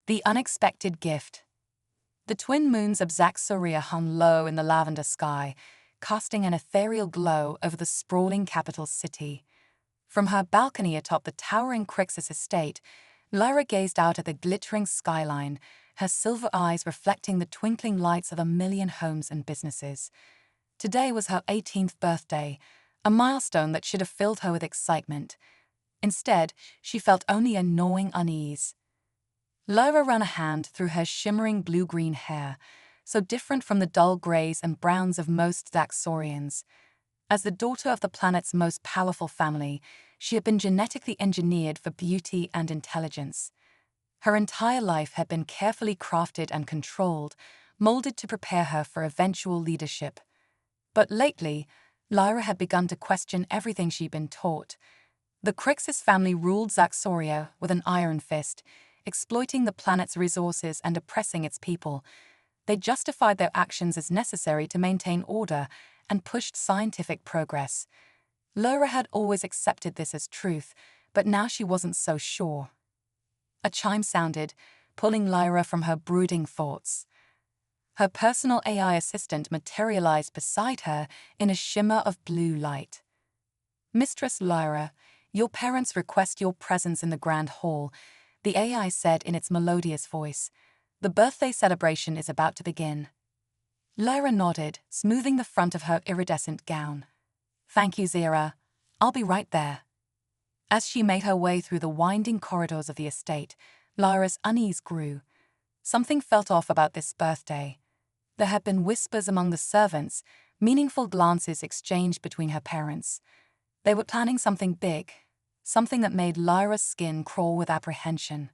The unexpected gift. The twin moons of Zaxoria hung low in the lavender sky, casting an ethereal glow over the sprawling capital city. From her balcony atop the towering Crixus estate, Lyra gazed out at the glittering skyline, her silver eyes reflecting the twinkling lights of a million homes and businesses. Today was her 18th birthday, a milestone that should have filled her with excitement. Instead, she felt only a gnawing unease. Lyra ran a hand through her shimmering blue-green hair, so different from the dull grays and browns of most Zaxorians. As the daughter of the planet's most powerful family, she had been genetically engineered for beauty and intelligence. Her entire life had been carefully crafted and controlled, molded to prepare her for eventual leadership. But lately, Lyra had begun to question everything she'd been taught. The Crixus family ruled Zaxoria with an iron fist, exploiting the planet's resources and oppressing its people. They justified their actions as necessary to maintain order and pushed scientific progress. Lyra had always accepted this as truth, but now she wasn't so sure. A chime sounded, pulling Lyra from her brooding thoughts. Her personal AI assistant materialized beside her in a shimmer of blue light. "Mistress Lyra, your parents request your presence in the Grand Hall," the AI said in its melodious voice. "The birthday celebration is about to begin." Lyra nodded, smoothing the front of her iridescent gown. "Thank you, Zira. I'll be right there." As she made her way through the winding corridors of the estate, Lyra's unease grew. Something felt off about this birthday. There had been whispers among the servants, meaningful glances exchanged between her parents. They were planning something big, something that made Lyra's skin crawl with apprehension.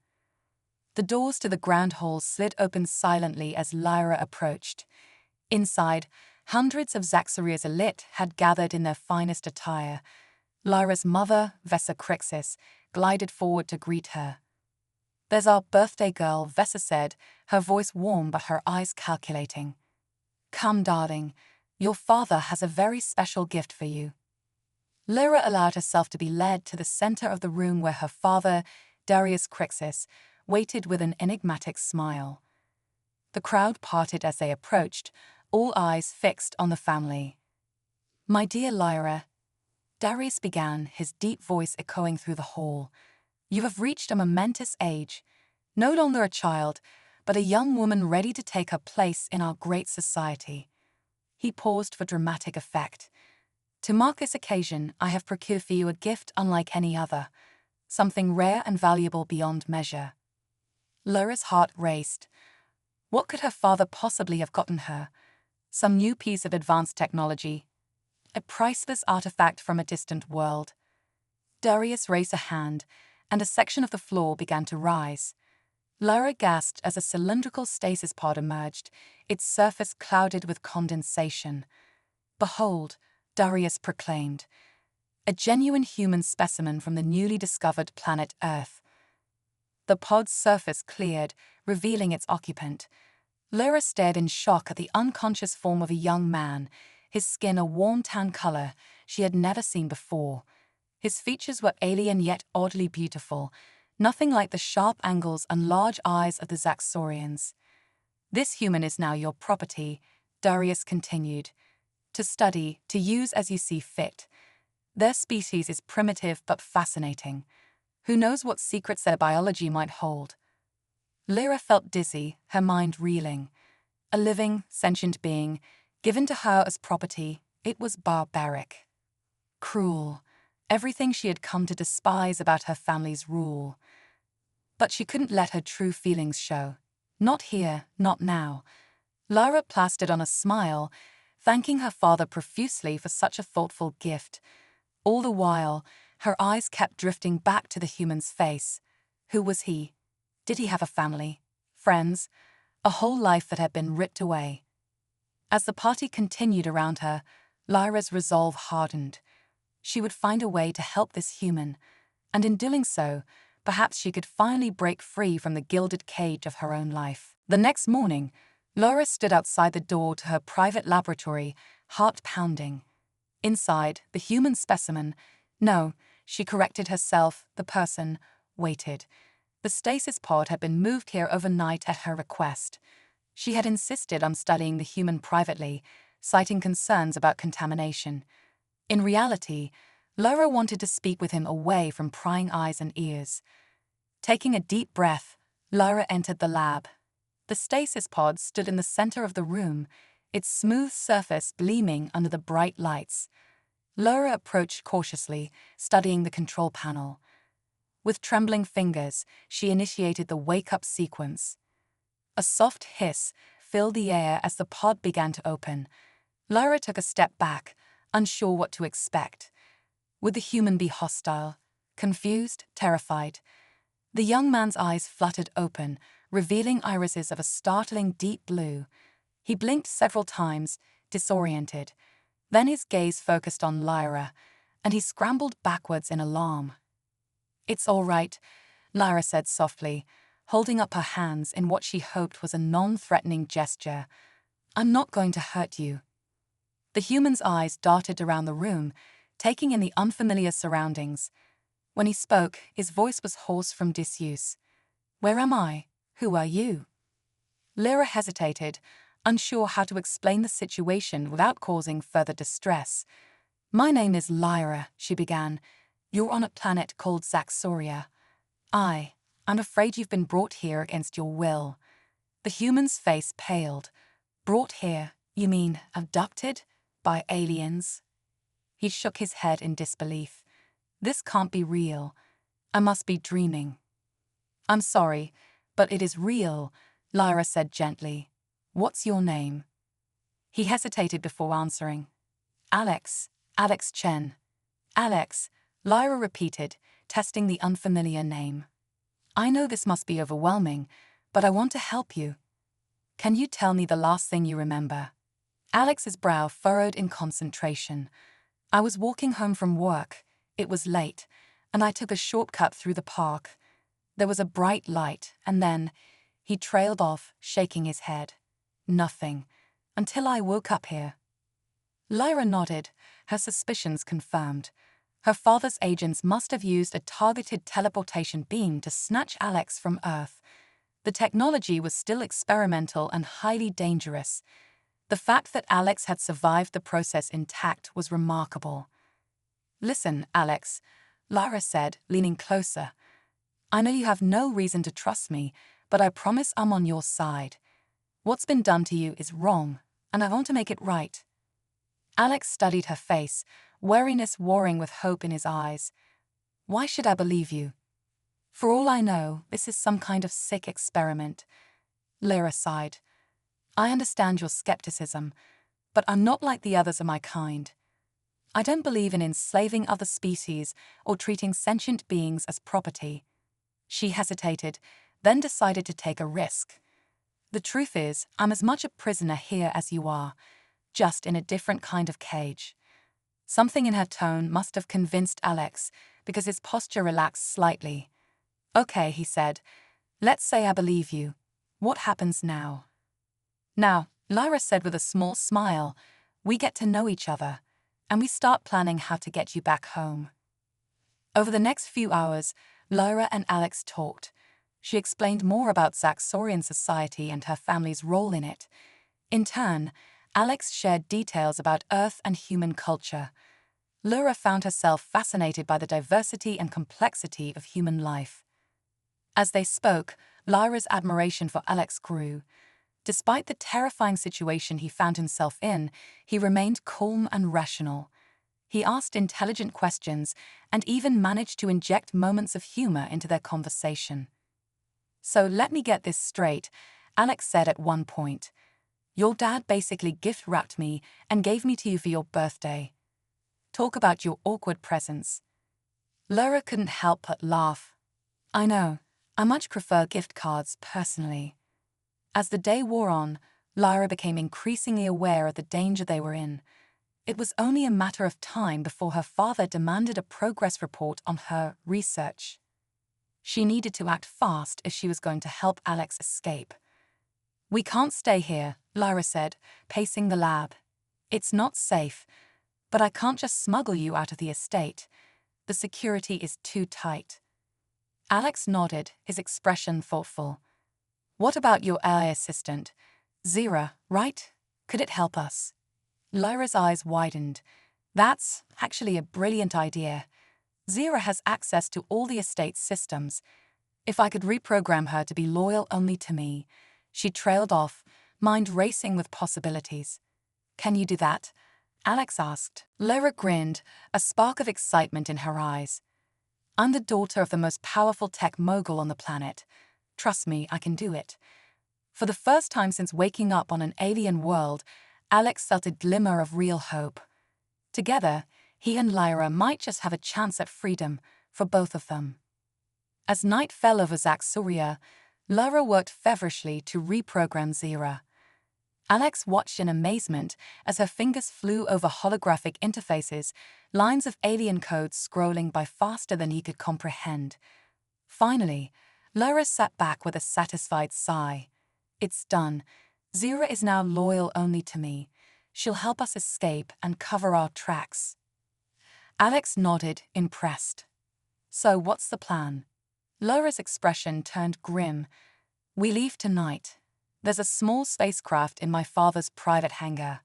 The doors to the Grand Hall slid open silently as Lyra approached. Inside, hundreds of Zaxoria's elite had gathered in their finest attire. Lyra's mother, Vessa Crixus, glided forward to greet her. "There's our birthday girl," Vessa said, her voice warm but her eyes calculating. "Come, darling, your father has a very special gift for you." Lyra allowed herself to be led to the center of the room where her father, Darius Crixus, waited with an enigmatic smile. The crowd parted as they approached, all eyes fixed on the family. "My dear Lyra," Darius began, his deep voice echoing through the hall, "you have reached a momentous age, no longer a child, but a young woman ready to take her place in our great society." He paused for dramatic effect. "To mark this occasion, I have procured for you a gift unlike any other, something rare and valuable beyond measure." Lyra's heart raced. What could her father possibly have gotten her? Some new piece of advanced technology? A priceless artifact from a distant world? Darius raised a hand, and a section of the floor began to rise. Lyra gasped as a cylindrical stasis pod emerged, its surface clouded with condensation. "Behold," Darius proclaimed, "a genuine human specimen from the newly discovered planet Earth." The pod's surface cleared, revealing its occupant. Lyra stared in shock at the unconscious form of a young man, his skin a warm tan color she had never seen before. His features were alien yet oddly beautiful, nothing like the sharp angles and large eyes of the Zaxorians. "This human is now your property," Darius continued. "To study, to use as you see fit. Their species is primitive but fascinating. Who knows what secrets their biology might hold?" Lyra felt dizzy, her mind reeling. A living, sentient being, given to her as property, it was barbaric. Cruel. Everything she had come to despise about her family's rule. But she couldn't let her true feelings show. Not here, not now. Lyra plastered on a smile, thanking her father profusely for such a thoughtful gift. All the while, her eyes kept drifting back to the human's face. Who was he? Did he have a family? Friends? A whole life that had been ripped away? As the party continued around her, Lyra's resolve hardened. She would find a way to help this human, and in doing so, perhaps she could finally break free from the gilded cage of her own life. The next morning, Lyra stood outside the door to her private laboratory, heart pounding. Inside, the human specimen, no, she corrected herself, the person, waited. The stasis pod had been moved here overnight at her request. She had insisted on studying the human privately, citing concerns about contamination. In reality, Lyra wanted to speak with him away from prying eyes and ears. Taking a deep breath, Lyra entered the lab. The stasis pod stood in the center of the room, its smooth surface gleaming under the bright lights. Lyra approached cautiously, studying the control panel. With trembling fingers, she initiated the wake-up sequence. A soft hiss filled the air as the pod began to open. Lyra took a step back, unsure what to expect. Would the human be hostile, confused, terrified? The young man's eyes fluttered open, revealing irises of a startling deep blue. He blinked several times, disoriented. Then his gaze focused on Lyra, and he scrambled backwards in alarm. "It's all right," Lyra said softly, holding up her hands in what she hoped was a non-threatening gesture. "I'm not going to hurt you." The human's eyes darted around the room, taking in the unfamiliar surroundings. When he spoke, his voice was hoarse from disuse. "Where am I? Who are you?" Lyra hesitated, unsure how to explain the situation without causing further distress. "My name is Lyra," she began. "You're on a planet called Zaxoria. I'm afraid you've been brought here against your will." The human's face paled. "Brought here? You mean abducted? By aliens?" He shook his head in disbelief. "This can't be real. I must be dreaming." "I'm sorry, but it is real," Lyra said gently. "What's your name?" He hesitated before answering. Alex Chen." "Alex," Lyra repeated, testing the unfamiliar name. "I know this must be overwhelming, but I want to help you. Can you tell me the last thing you remember?" Alex's brow furrowed in concentration. "I was walking home from work. It was late, and I took a shortcut through the park. There was a bright light, and then..." He trailed off, shaking his head. "Nothing. Until I woke up here." Lyra nodded, her suspicions confirmed. Her father's agents must have used a targeted teleportation beam to snatch Alex from Earth. The technology was still experimental and highly dangerous. The fact that Alex had survived the process intact was remarkable. "Listen, Alex," Lyra said, leaning closer. "I know you have no reason to trust me, but I promise I'm on your side. What's been done to you is wrong, and I want to make it right." Alex studied her face, wariness warring with hope in his eyes. "Why should I believe you? For all I know, this is some kind of sick experiment." Lyra sighed. "I understand your skepticism, but I'm not like the others of my kind. I don't believe in enslaving other species or treating sentient beings as property." She hesitated, then decided to take a risk. "The truth is, I'm as much a prisoner here as you are, just in a different kind of cage." Something in her tone must have convinced Alex, because his posture relaxed slightly. "Okay," he said. "Let's say I believe you. What happens now?" "Now," Lyra said with a small smile, "we get to know each other, and we start planning how to get you back home." Over the next few hours, Lyra and Alex talked. She explained more about Zaxorian society and her family's role in it. In turn, Alex shared details about Earth and human culture. Lyra found herself fascinated by the diversity and complexity of human life. As they spoke, Lyra's admiration for Alex grew. Despite the terrifying situation he found himself in, he remained calm and rational. He asked intelligent questions and even managed to inject moments of humor into their conversation. "So let me get this straight," Alex said at one point. "Your dad basically gift-wrapped me and gave me to you for your birthday. Talk about your awkward presents." Lyra couldn't help but laugh. "I know. I much prefer gift cards, personally." As the day wore on, Lyra became increasingly aware of the danger they were in. It was only a matter of time before her father demanded a progress report on her research. She needed to act fast if she was going to help Alex escape. "We can't stay here," Lyra said, pacing the lab. "It's not safe, but I can't just smuggle you out of the estate. The security is too tight." Alex nodded, his expression thoughtful. What about your AI assistant? Zira, right? Could it help us? Lyra's eyes widened. That's actually a brilliant idea. Zira has access to all the estate's systems. If I could reprogram her to be loyal only to me. She trailed off, mind racing with possibilities. Can you do that? Alex asked. Lyra grinned, a spark of excitement in her eyes. I'm the daughter of the most powerful tech mogul on the planet. Trust me, I can do it. For the first time since waking up on an alien world, Alex felt a glimmer of real hope. Together, he and Lyra might just have a chance at freedom for both of them. As night fell over Zaxuria, Lyra worked feverishly to reprogram Zira. Alex watched in amazement as her fingers flew over holographic interfaces, lines of alien code scrolling by faster than he could comprehend. Finally, Lyra sat back with a satisfied sigh. It's done. Zira is now loyal only to me. She'll help us escape and cover our tracks. Alex nodded, impressed. So what's the plan? Lyra's expression turned grim. We leave tonight. There's a small spacecraft in my father's private hangar.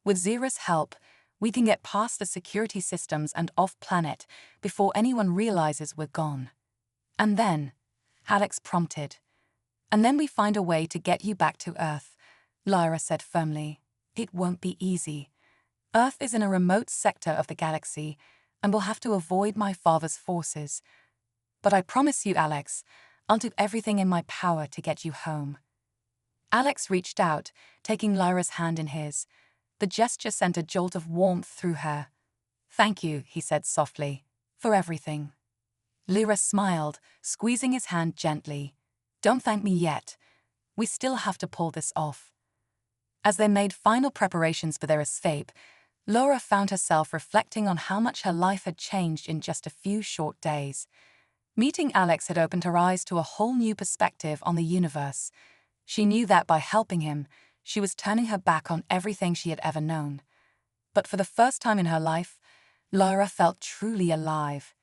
With Zira's help, we can get past the security systems and off-planet before anyone realizes we're gone. And then, Alex prompted. And then we find a way to get you back to Earth, Lyra said firmly. It won't be easy. Earth is in a remote sector of the galaxy, and we'll have to avoid my father's forces. But I promise you, Alex, I'll do everything in my power to get you home. Alex reached out, taking Lyra's hand in his. The gesture sent a jolt of warmth through her. Thank you, he said softly, for everything. Lyra smiled, squeezing his hand gently. Don't thank me yet. We still have to pull this off. As they made final preparations for their escape, Lyra found herself reflecting on how much her life had changed in just a few short days. Meeting Alex had opened her eyes to a whole new perspective on the universe. She knew that by helping him, she was turning her back on everything she had ever known. But for the first time in her life, Lyra felt truly alive.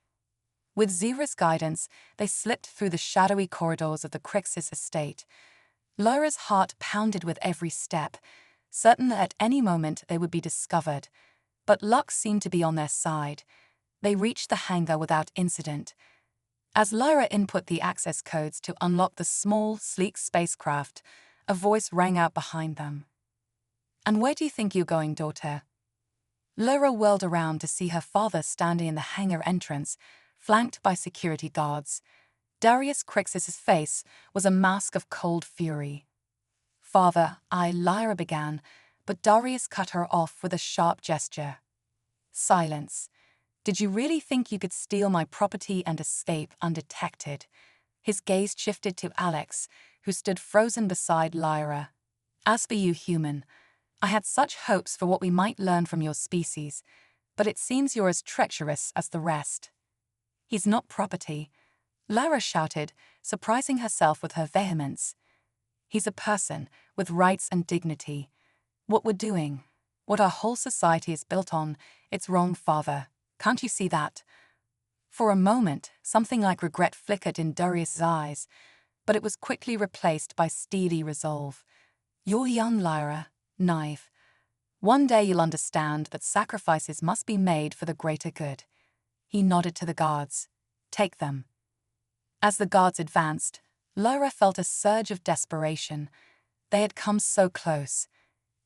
With Zira's guidance, they slipped through the shadowy corridors of the Crixus estate. Lyra's heart pounded with every step, certain that at any moment they would be discovered. But luck seemed to be on their side. They reached the hangar without incident. As Lyra input the access codes to unlock the small, sleek spacecraft, a voice rang out behind them. And where do you think you're going, daughter? Lyra whirled around to see her father standing in the hangar entrance, flanked by security guards. Darius Crixus's face was a mask of cold fury. Father, Lyra began, but Darius cut her off with a sharp gesture. Silence. Did you really think you could steal my property and escape undetected? His gaze shifted to Alex, who stood frozen beside Lyra. As for you, human, I had such hopes for what we might learn from your species, but it seems you're as treacherous as the rest. He's not property, Lyra shouted, surprising herself with her vehemence. He's a person, with rights and dignity. What we're doing, what our whole society is built on, it's wrong, father. Can't you see that? For a moment, something like regret flickered in Darius's eyes, but it was quickly replaced by steely resolve. You're young, Lyra, naive. One day you'll understand that sacrifices must be made for the greater good. He nodded to the guards. Take them. As the guards advanced, Lyra felt a surge of desperation. They had come so close.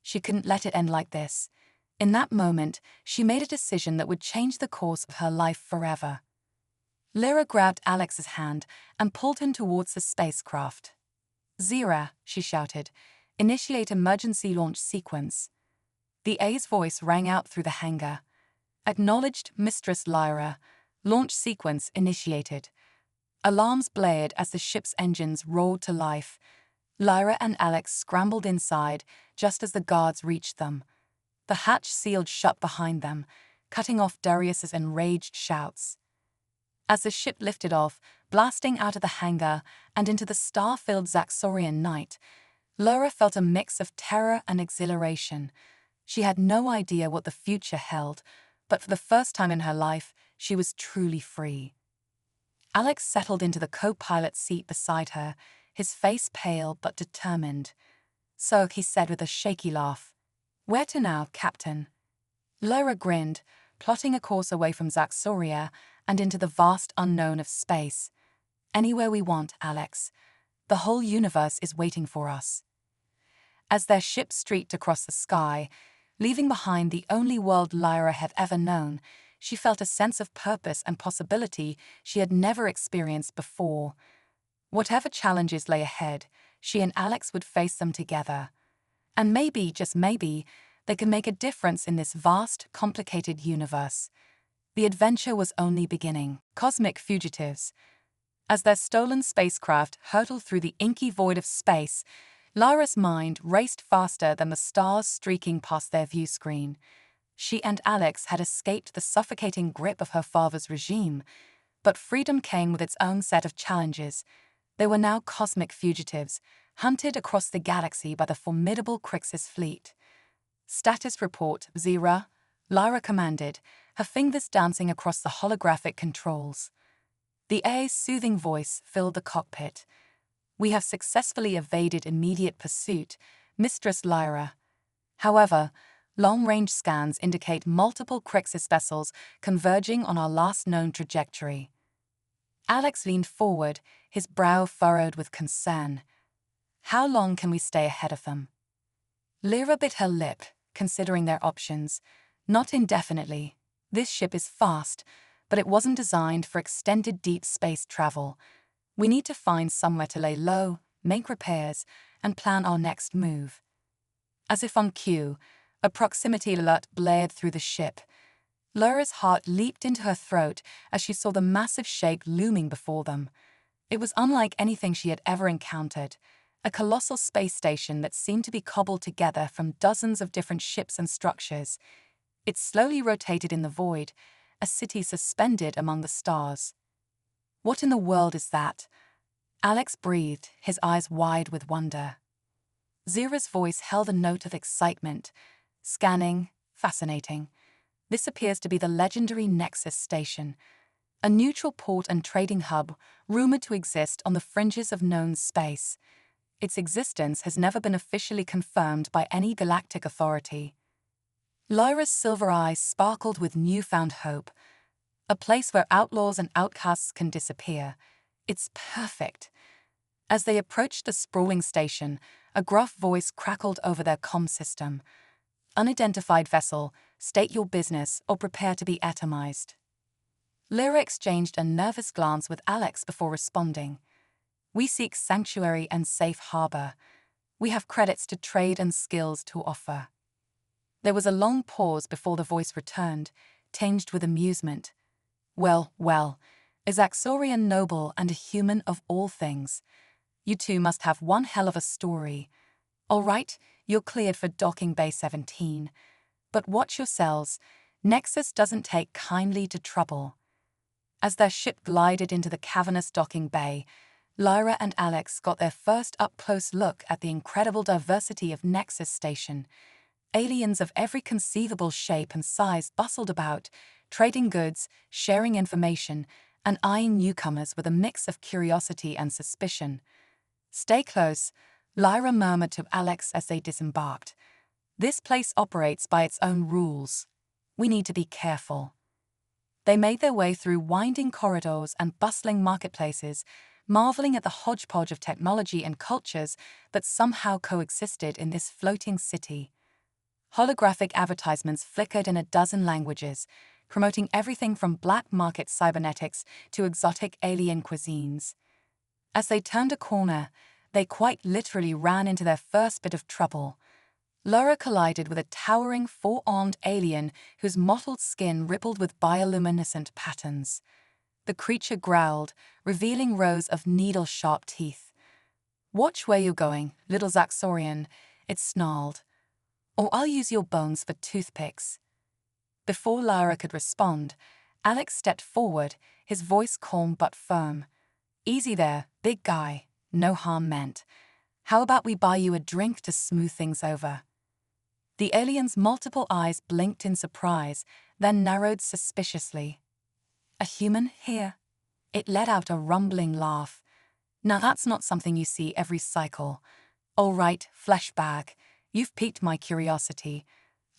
She couldn't let it end like this. In that moment, she made a decision that would change the course of her life forever. Lyra grabbed Alex's hand and pulled him towards the spacecraft. Zira, she shouted, initiate emergency launch sequence. The A's voice rang out through the hangar. Acknowledged, Mistress Lyra. Launch sequence initiated. Alarms blared as the ship's engines roared to life. Lyra and Alex scrambled inside just as the guards reached them. The hatch sealed shut behind them, cutting off Darius's enraged shouts. As the ship lifted off, blasting out of the hangar and into the star-filled Zaxorian night, Lyra felt a mix of terror and exhilaration. She had no idea what the future held, but for the first time in her life, she was truly free. Alex settled into the co-pilot seat beside her, his face pale but determined. "So," he said with a shaky laugh. "Where to now, Captain?" Lyra grinned, plotting a course away from Zaxoria and into the vast unknown of space. "Anywhere we want, Alex. The whole universe is waiting for us." As their ship streaked across the sky, leaving behind the only world Lyra had ever known, she felt a sense of purpose and possibility she had never experienced before. Whatever challenges lay ahead, she and Alex would face them together. And maybe, just maybe, they could make a difference in this vast, complicated universe. The adventure was only beginning. Cosmic fugitives. As their stolen spacecraft hurtled through the inky void of space, Lyra's mind raced faster than the stars streaking past their view screen. She and Alex had escaped the suffocating grip of her father's regime, but freedom came with its own set of challenges. They were now cosmic fugitives, hunted across the galaxy by the formidable Crixus fleet. "Status report, Zira," Lyra commanded, her fingers dancing across the holographic controls. The AI's soothing voice filled the cockpit. "We have successfully evaded immediate pursuit, Mistress Lyra. However, long-range scans indicate multiple Crixus vessels converging on our last known trajectory." Alex leaned forward, his brow furrowed with concern. "How long can we stay ahead of them?" Lyra bit her lip, considering their options. "Not indefinitely. This ship is fast, but it wasn't designed for extended deep space travel. We need to find somewhere to lay low, make repairs, and plan our next move." As if on cue, a proximity alert blared through the ship. Lyra's heart leaped into her throat as she saw the massive shape looming before them. It was unlike anything she had ever encountered, a colossal space station that seemed to be cobbled together from dozens of different ships and structures. It slowly rotated in the void, a city suspended among the stars. "What in the world is that?" Alex breathed, his eyes wide with wonder. Zira's voice held a note of excitement. "Scanning, fascinating. This appears to be the legendary Nexus station, a neutral port and trading hub rumored to exist on the fringes of known space. Its existence has never been officially confirmed by any galactic authority." Lyra's silver eyes sparkled with newfound hope. "A place where outlaws and outcasts can disappear. It's perfect." As they approached the sprawling station, a gruff voice crackled over their comm system. "Unidentified vessel, state your business or prepare to be atomized." Lyra exchanged a nervous glance with Alex before responding. "We seek sanctuary and safe harbor. We have credits to trade and skills to offer." There was a long pause before the voice returned, tinged with amusement. Well, a Zaxorian noble and a human of all things. You two must have one hell of a story. All right, you're cleared for docking Bay 17. But watch yourselves, Nexus doesn't take kindly to trouble." As their ship glided into the cavernous docking bay, Lyra and Alex got their first up-close look at the incredible diversity of Nexus Station. Aliens of every conceivable shape and size bustled about, trading goods, sharing information, and eyeing newcomers with a mix of curiosity and suspicion. "Stay close," Lyra murmured to Alex as they disembarked. "This place operates by its own rules. We need to be careful." They made their way through winding corridors and bustling marketplaces, marveling at the hodgepodge of technology and cultures that somehow coexisted in this floating city. Holographic advertisements flickered in a dozen languages, promoting everything from black market cybernetics to exotic alien cuisines. As they turned a corner, they quite literally ran into their first bit of trouble. Lyra collided with a towering four-armed alien whose mottled skin rippled with bioluminescent patterns. The creature growled, revealing rows of needle-sharp teeth. "Watch where you're going, little Zaxorian," it snarled. "Or I'll use your bones for toothpicks." Before Lyra could respond, Alex stepped forward, his voice calm but firm. "Easy there, big guy. No harm meant. How about we buy you a drink to smooth things over?" The alien's multiple eyes blinked in surprise, then narrowed suspiciously. "A human here?" It let out a rumbling laugh. Now that's not something you see every cycle. All right, flesh bag, you've piqued my curiosity.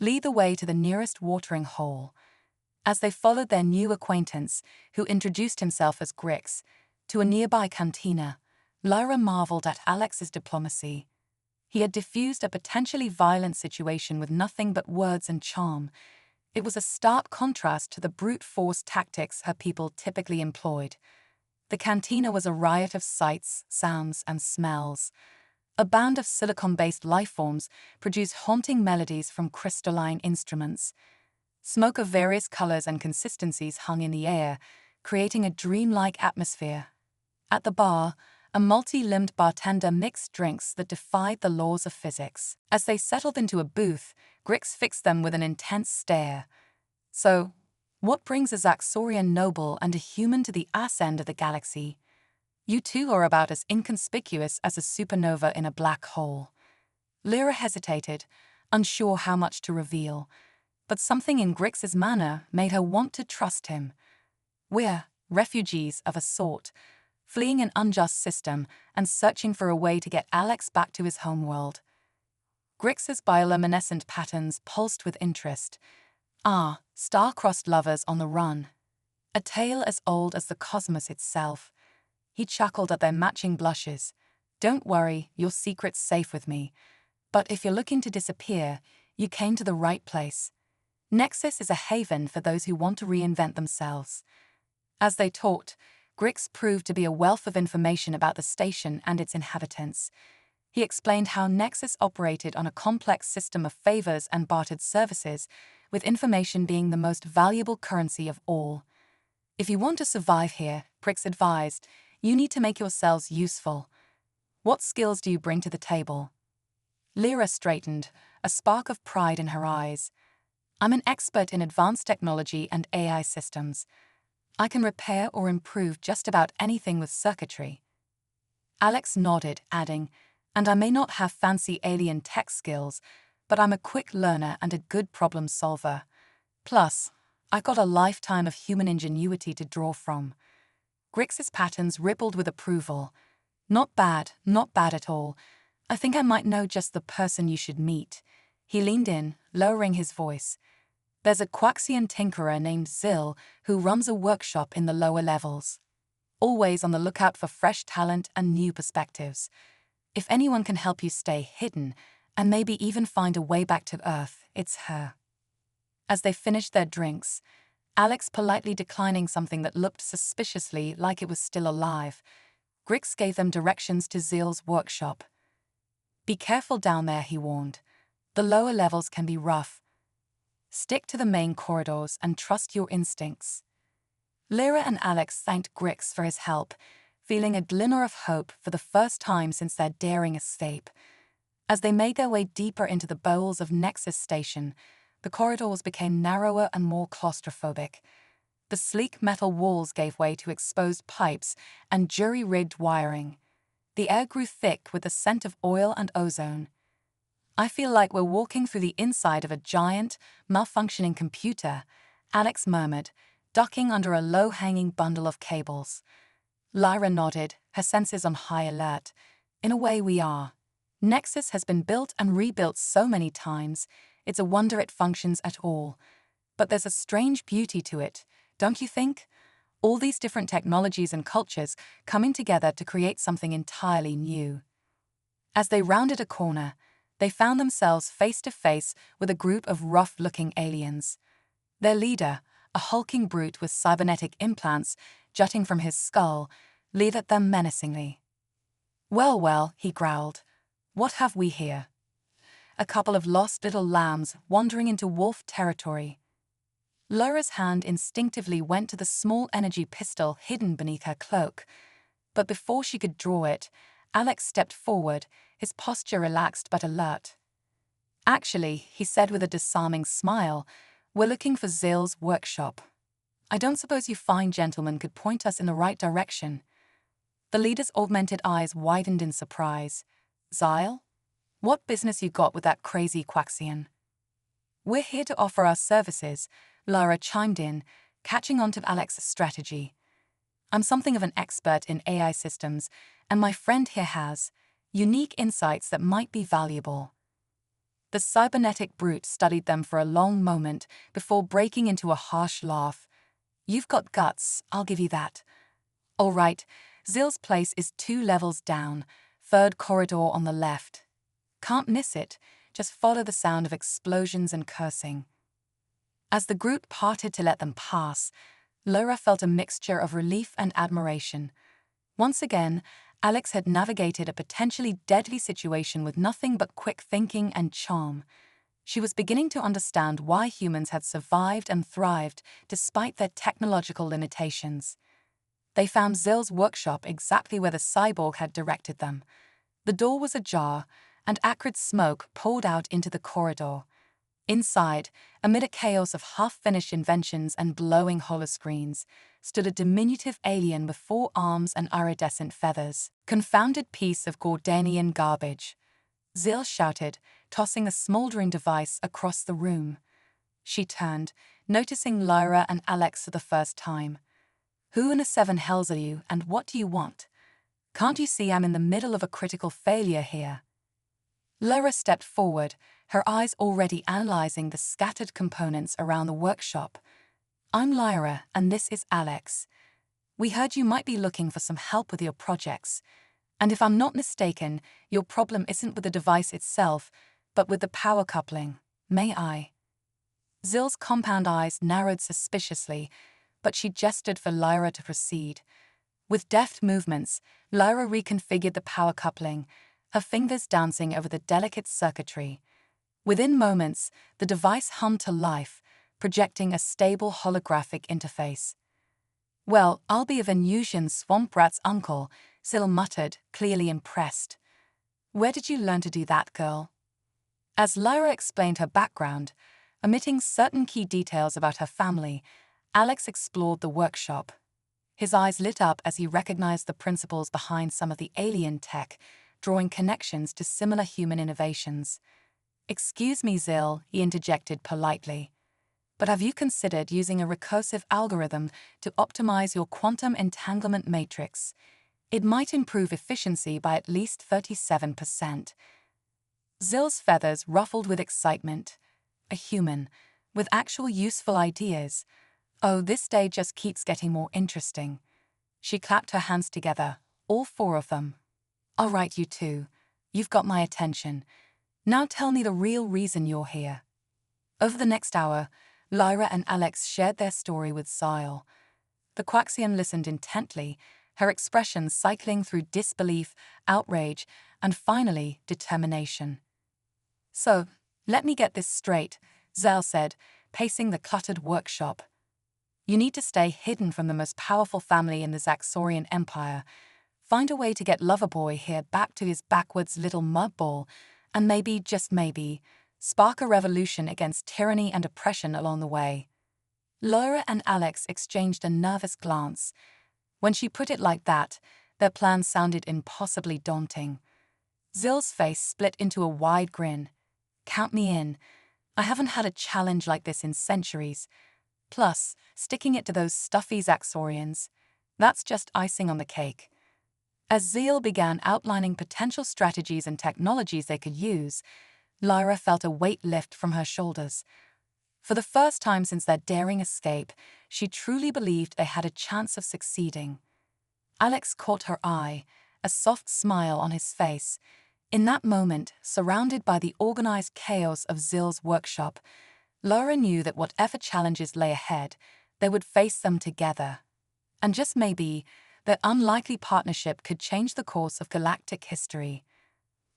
Lead the way to the nearest watering hole. As they followed their new acquaintance, who introduced himself as Grix, to a nearby cantina, Lyra marveled at Alex's diplomacy. He had diffused a potentially violent situation with nothing but words and charm. It was a stark contrast to the brute force tactics her people typically employed. The cantina was a riot of sights, sounds, and smells. A band of silicon-based lifeforms produced haunting melodies from crystalline instruments. Smoke of various colors and consistencies hung in the air, creating a dreamlike atmosphere. At the bar, a multi-limbed bartender mixed drinks that defied the laws of physics. As they settled into a booth, Grix fixed them with an intense stare. So, what brings a Zaxorian noble and a human to the ass end of the galaxy? You two are about as inconspicuous as a supernova in a black hole. Lyra hesitated, unsure how much to reveal, but something in Grix's manner made her want to trust him. We're refugees of a sort, fleeing an unjust system and searching for a way to get Alex back to his homeworld. Grix's bioluminescent patterns pulsed with interest. Ah, star-crossed lovers on the run. A tale as old as the cosmos itself. He chuckled at their matching blushes. Don't worry, your secret's safe with me. But if you're looking to disappear, you came to the right place. Nexus is a haven for those who want to reinvent themselves. As they talked, Grix proved to be a wealth of information about the station and its inhabitants. He explained how Nexus operated on a complex system of favors and bartered services, with information being the most valuable currency of all. If you want to survive here, Grix advised, you need to make yourselves useful. What skills do you bring to the table? Lyra straightened, a spark of pride in her eyes. I'm an expert in advanced technology and AI systems. I can repair or improve just about anything with circuitry. Alex nodded, adding, and I may not have fancy alien tech skills, but I'm a quick learner and a good problem solver. Plus, I've got a lifetime of human ingenuity to draw from. Grix's patterns rippled with approval. Not bad at all. I think I might know just the person you should meet. He leaned in, lowering his voice. There's a Quaxian tinkerer named Zill who runs a workshop in the lower levels. Always on the lookout for fresh talent and new perspectives. If anyone can help you stay hidden, and maybe even find a way back to Earth, it's her. As they finished their drinks, Alex politely declining something that looked suspiciously like it was still alive, Grix gave them directions to Zill's workshop. Be careful down there, he warned. The lower levels can be rough. Stick to the main corridors and trust your instincts. Lyra and Alex thanked Grix for his help, feeling a glimmer of hope for the first time since their daring escape. As they made their way deeper into the bowels of Nexus Station, the corridors became narrower and more claustrophobic. The sleek metal walls gave way to exposed pipes and jury-rigged wiring. The air grew thick with the scent of oil and ozone. I feel like we're walking through the inside of a giant, malfunctioning computer, Alex murmured, ducking under a low-hanging bundle of cables. Lyra nodded, her senses on high alert. In a way we are. Nexus has been built and rebuilt so many times, it's a wonder it functions at all. But there's a strange beauty to it, don't you think? All these different technologies and cultures coming together to create something entirely new. As they rounded a corner, they found themselves face to face with a group of rough-looking aliens. Their leader, a hulking brute with cybernetic implants jutting from his skull, leered at them menacingly. Well, he growled. What have we here? A couple of lost little lambs wandering into wolf territory. Lyra's hand instinctively went to the small energy pistol hidden beneath her cloak, but before she could draw it, Alex stepped forward, his posture relaxed but alert. Actually, he said with a disarming smile, we're looking for Zill's workshop. I don't suppose you fine gentlemen could point us in the right direction. The leader's augmented eyes widened in surprise. Zyle? What business you got with that crazy Quaxian? We're here to offer our services, Lyra chimed in, catching on to Alex's strategy. I'm something of an expert in AI systems, and my friend here has unique insights that might be valuable. The cybernetic brute studied them for a long moment before breaking into a harsh laugh. You've got guts, I'll give you that. All right, Zill's place is 2 levels down, 3rd corridor on the left. Can't miss it, just follow the sound of explosions and cursing. As the group parted to let them pass, Laura felt a mixture of relief and admiration. Once again, Alex had navigated a potentially deadly situation with nothing but quick thinking and charm. She was beginning to understand why humans had survived and thrived despite their technological limitations. They found Zill's workshop exactly where the cyborg had directed them. The door was ajar, and acrid smoke poured out into the corridor. Inside, amid a chaos of half-finished inventions and glowing holoscreens, stood a diminutive alien with 4 arms and iridescent feathers. Confounded piece of Gordanian garbage, Zill shouted, tossing a smoldering device across the room. She turned, noticing Lyra and Alex for the first time. Who in the 7 hells are you, and what do you want? Can't you see I'm in the middle of a critical failure here? Lyra stepped forward, her eyes already analyzing the scattered components around the workshop. I'm Lyra, and this is Alex. We heard you might be looking for some help with your projects. And if I'm not mistaken, your problem isn't with the device itself, but with the power coupling. May I? Zill's compound eyes narrowed suspiciously, but she gestured for Lyra to proceed. With deft movements, Lyra reconfigured the power coupling, her fingers dancing over the delicate circuitry. Within moments, the device hummed to life, projecting a stable holographic interface. Well, I'll be a Venusian swamp rat's uncle, Zill muttered, clearly impressed. Where did you learn to do that, girl? As Lyra explained her background, omitting certain key details about her family, Alex explored the workshop. His eyes lit up as he recognized the principles behind some of the alien tech, drawing connections to similar human innovations. Excuse me, Zill, he interjected politely, but have you considered using a recursive algorithm to optimize your quantum entanglement matrix? It might improve efficiency by at least 37%. Zill's feathers ruffled with excitement. A human, with actual useful ideas. Oh, this day just keeps getting more interesting. She clapped her hands together, all 4 of them. All right, you two. You've got my attention. Now tell me the real reason you're here. Over the next hour, Lyra and Alex shared their story with Zyle. The Quaxian listened intently, her expressions cycling through disbelief, outrage, and finally, determination. So, let me get this straight, Zyle said, pacing the cluttered workshop. You need to stay hidden from the most powerful family in the Zaxorian Empire. Find a way to get Loverboy here back to his backwards little mudball, and maybe, just maybe, spark a revolution against tyranny and oppression along the way. Lyra and Alex exchanged a nervous glance. When she put it like that, their plan sounded impossibly daunting. Zill's face split into a wide grin. Count me in. I haven't had a challenge like this in centuries. Plus, sticking it to those stuffy Zaxorians, that's just icing on the cake. As Zeel began outlining potential strategies and technologies they could use, Lyra felt a weight lift from her shoulders. For the first time since their daring escape, she truly believed they had a chance of succeeding. Alex caught her eye, a soft smile on his face. In that moment, surrounded by the organized chaos of Zill's workshop, Lyra knew that whatever challenges lay ahead, they would face them together. And just maybe, their unlikely partnership could change the course of galactic history.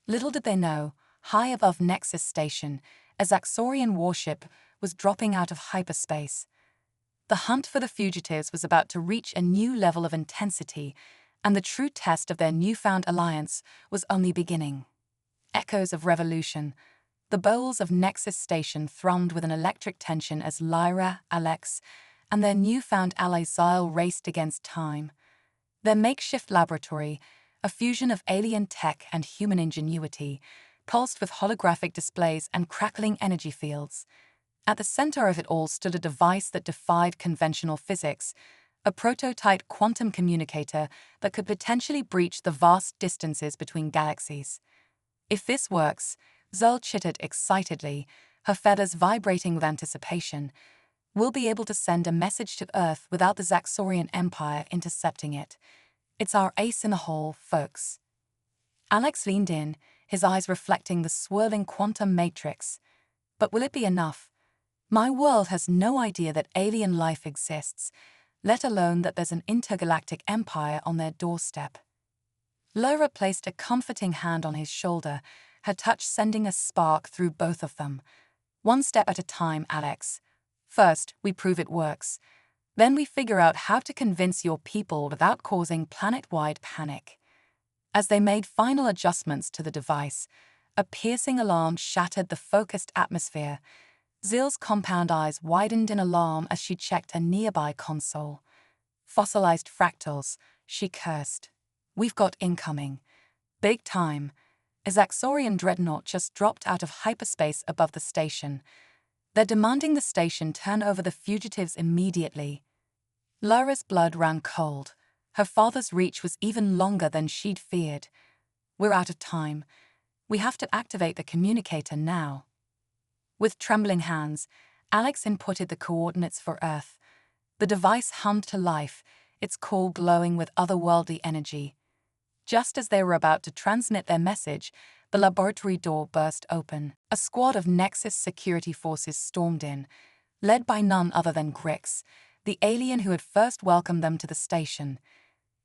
Little did they know, high above Nexus Station, a Zaxorian warship was dropping out of hyperspace. The hunt for the fugitives was about to reach a new level of intensity, and the true test of their newfound alliance was only beginning. Echoes of revolution. The bowels of Nexus Station thrummed with an electric tension as Lyra, Alex, and their newfound ally Zyle raced against time. Their makeshift laboratory, a fusion of alien tech and human ingenuity, pulsed with holographic displays and crackling energy fields. At the center of it all stood a device that defied conventional physics, a prototype quantum communicator that could potentially breach the vast distances between galaxies. If this works, Zul chittered excitedly, her feathers vibrating with anticipation, we'll be able to send a message to Earth without the Zaxorian Empire intercepting it. It's our ace in the hole, folks. Alex leaned in, his eyes reflecting the swirling quantum matrix. But will it be enough? My world has no idea that alien life exists, let alone that there's an intergalactic empire on their doorstep. Laura placed a comforting hand on his shoulder, her touch sending a spark through both of them. One step at a time, Alex. First, we prove it works. Then we figure out how to convince your people without causing planet-wide panic. As they made final adjustments to the device, a piercing alarm shattered the focused atmosphere. Zill's compound eyes widened in alarm as she checked a nearby console. Fossilized fractals, she cursed. We've got incoming. Big time. A Zaxorian dreadnought just dropped out of hyperspace above the station. They're demanding the station turn over the fugitives immediately. Laura's blood ran cold. Her father's reach was even longer than she'd feared. We're out of time. We have to activate the communicator now. With trembling hands, Alex inputted the coordinates for Earth. The device hummed to life, its core glowing with otherworldly energy. Just as they were about to transmit their message, the laboratory door burst open. A squad of Nexus security forces stormed in, led by none other than Grix, the alien who had first welcomed them to the station.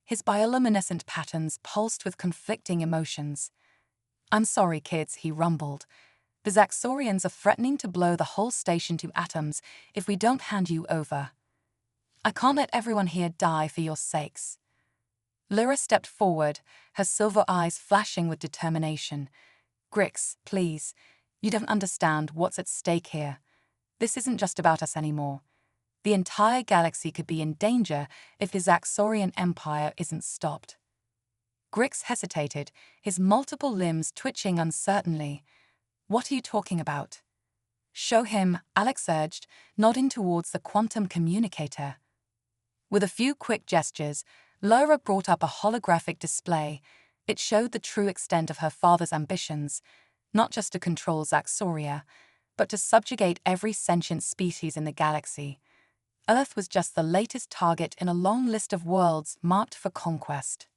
His bioluminescent patterns pulsed with conflicting emotions. "I'm sorry, kids," he rumbled. "The Zaxorians are threatening to blow the whole station to atoms if we don't hand you over. I can't let everyone here die for your sakes." Lyra stepped forward, her silver eyes flashing with determination. "Grix, please, you don't understand what's at stake here. This isn't just about us anymore. The entire galaxy could be in danger if the Zaxorian Empire isn't stopped." Grix hesitated, his multiple limbs twitching uncertainly. "What are you talking about?" "Show him," Alex urged, nodding towards the quantum communicator. With a few quick gestures, Lyra brought up a holographic display. It showed the true extent of her father's ambitions, not just to control Zaxoria, but to subjugate every sentient species in the galaxy. Earth was just the latest target in a long list of worlds marked for conquest.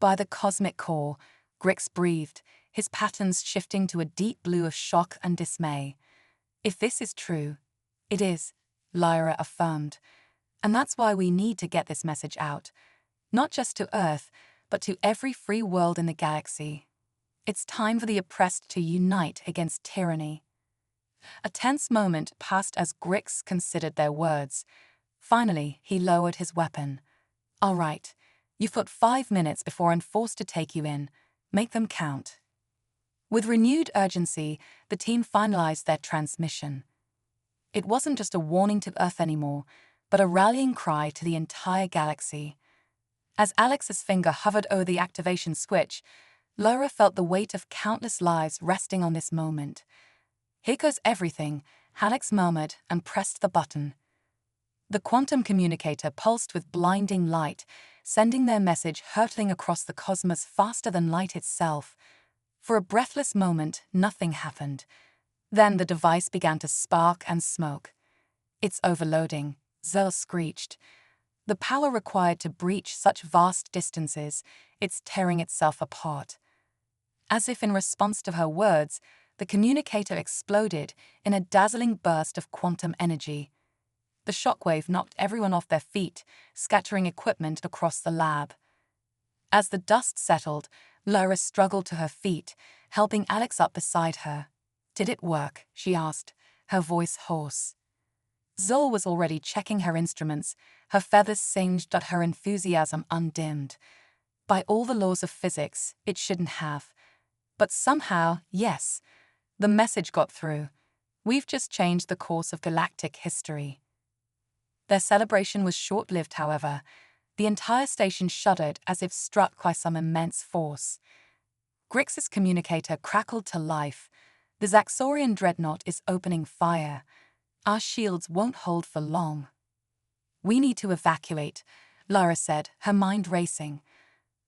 By the cosmic core, Grix breathed, his patterns shifting to a deep blue of shock and dismay. "If this is true," "It is," Lyra affirmed. "And that's why we need to get this message out. Not just to Earth, but to every free world in the galaxy. It's time for the oppressed to unite against tyranny." A tense moment passed as Grix considered their words. Finally, he lowered his weapon. "All right, you've got 5 minutes before I'm forced to take you in. Make them count." With renewed urgency, the team finalized their transmission. It wasn't just a warning to Earth anymore, but a rallying cry to the entire galaxy. As Alex's finger hovered over the activation switch, Laura felt the weight of countless lives resting on this moment. "Here goes everything," Alex murmured and pressed the button. The quantum communicator pulsed with blinding light, sending their message hurtling across the cosmos faster than light itself. For a breathless moment, nothing happened. Then the device began to spark and smoke. "It's overloading," Zell screeched. "The power required to breach such vast distances, it's tearing itself apart." As if in response to her words, the communicator exploded in a dazzling burst of quantum energy. The shockwave knocked everyone off their feet, scattering equipment across the lab. As the dust settled, Lyra struggled to her feet, helping Alex up beside her. "Did it work?" she asked, her voice hoarse. Zol was already checking her instruments, her feathers singed but her enthusiasm undimmed. By all the laws of physics, it shouldn't have. But somehow, yes, the message got through. We've just changed the course of galactic history. Their celebration was short-lived, however. The entire station shuddered as if struck by some immense force. Grix's communicator crackled to life. "The Zaxorian dreadnought is opening fire. Our shields won't hold for long." We need to evacuate, Lyra said, her mind racing.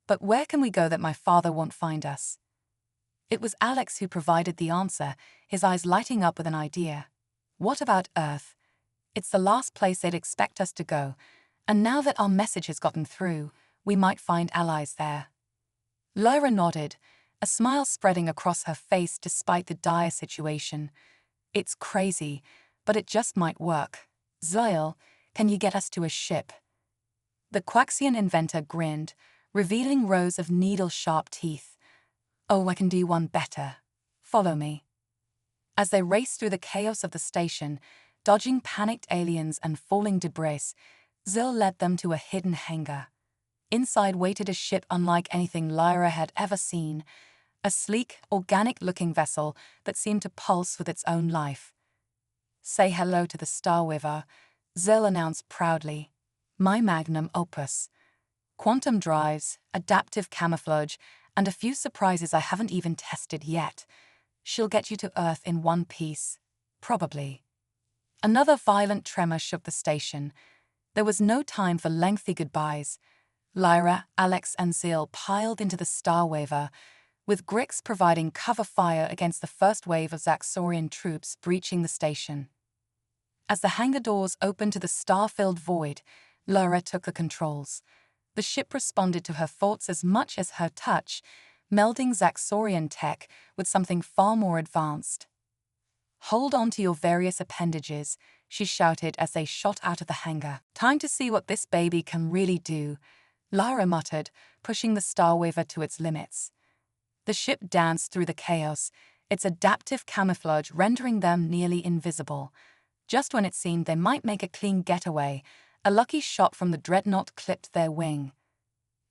But where can we go that my father won't find us? It was Alex who provided the answer, his eyes lighting up with an idea. What about Earth? It's the last place they'd expect us to go, and now that our message has gotten through, we might find allies there. Lyra nodded, a smile spreading across her face despite the dire situation. It's crazy, but it just might work. Zyle, can you get us to a ship? The Quaxian inventor grinned, revealing rows of needle-sharp teeth. Oh, I can do one better. Follow me. As they raced through the chaos of the station, dodging panicked aliens and falling debris, Zyle led them to a hidden hangar. Inside waited a ship unlike anything Lyra had ever seen, a sleek, organic-looking vessel that seemed to pulse with its own life. Say hello to the Star Weaver, Zyle announced proudly. My magnum opus. Quantum drives, adaptive camouflage, and a few surprises I haven't even tested yet. She'll get you to Earth in one piece. Probably. Another violent tremor shook the station. There was no time for lengthy goodbyes. Lyra, Alex, and Zyle piled into the Star Weaver, with Grix providing cover fire against the first wave of Zaxorian troops breaching the station. As the hangar doors opened to the star-filled void, Lyra took the controls. The ship responded to her thoughts as much as her touch, melding Zaxorian tech with something far more advanced. Hold on to your various appendages, she shouted as they shot out of the hangar. Time to see what this baby can really do, Lyra muttered, pushing the Star Weaver to its limits. The ship danced through the chaos, its adaptive camouflage rendering them nearly invisible. Just when it seemed they might make a clean getaway, a lucky shot from the dreadnought clipped their wing.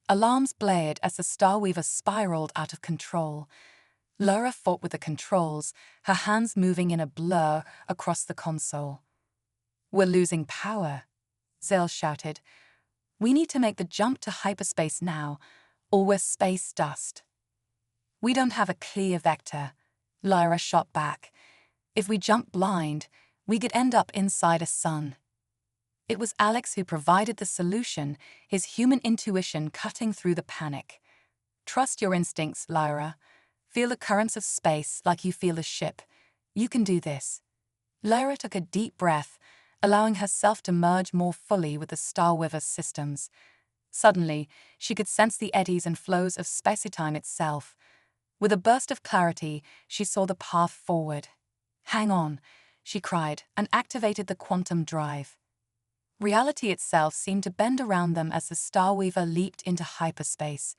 Alarms blared as the Star Weaver spiraled out of control. Lyra fought with the controls, her hands moving in a blur across the console. We're losing power, Zyle shouted. We need to make the jump to hyperspace now, or we're space dust. We don't have a clear vector, Lyra shot back. If we jump blind, we could end up inside a sun. It was Alex who provided the solution, his human intuition cutting through the panic. Trust your instincts, Lyra. Feel the currents of space like you feel a ship. You can do this. Lyra took a deep breath, allowing herself to merge more fully with the Star Weaver's systems. Suddenly, she could sense the eddies and flows of space-time itself. With a burst of clarity, she saw the path forward. Hang on, she cried, and activated the quantum drive. Reality itself seemed to bend around them as the Star Weaver leaped into hyperspace.